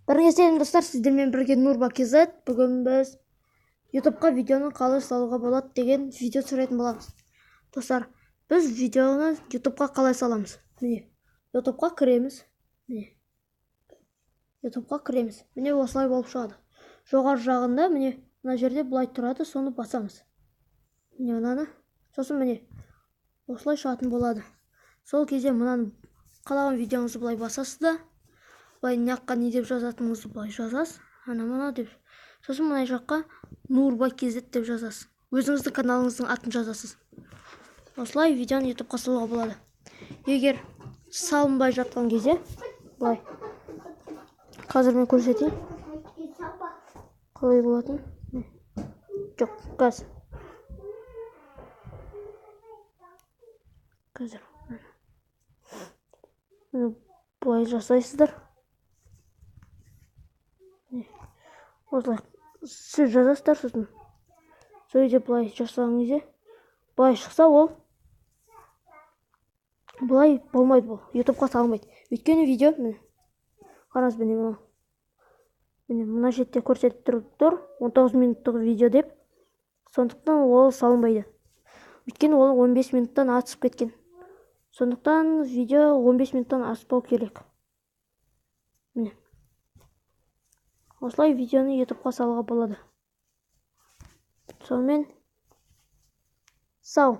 Бірге достар, сіздермен бірге Нурба KZ. Бүгін біз YouTube'қа видеоны қалай салуға болады деген видео түсіретін боламыз. Достар, біз видеоны YouTube'қа қалай саламыз? Міне, YouTube'қа кіреміз. Міне осылай болып шығады. Жоғары жағында міне мына жерде былай тұрады, соны басамыз. Міне мынаны. Сосын міне осылай шығатын болады. Сол кезде мынаны қалаған видеоңызды былай басасыз да, былай неаққа не деп жазатыныңызды былай жазасыз. Ана деп. Сосын мына жаққа Нурба KZ деп жазасыз. Өзіңіздің каналыңыздың атын жазасыз. Осылай видеоны YouTube'қа салуға болады. Егер салынбай жатқан кезде былай. Қазір мен көрсетейін. Қалай болатын? Жоқ, қазір. Былай жасайсыздар. Осылай сіз жазасыздар, сосын сол кезде былай жасаған кезде былай шықса, ол былай болмайды, бұл YouTube'қа салынбайды. Өйткені видео қараңыз, міне мына жерде көрсетіп тұр 19 минуттық видео деп. Сондықтан ол салынбайды. Өйткені ол 15 минуттан асып кеткен. Сондықтан видео 15 минуттан аспау керек. Міне. Осылай видеоны YouTube'қа салуға болады. Сонымен сау.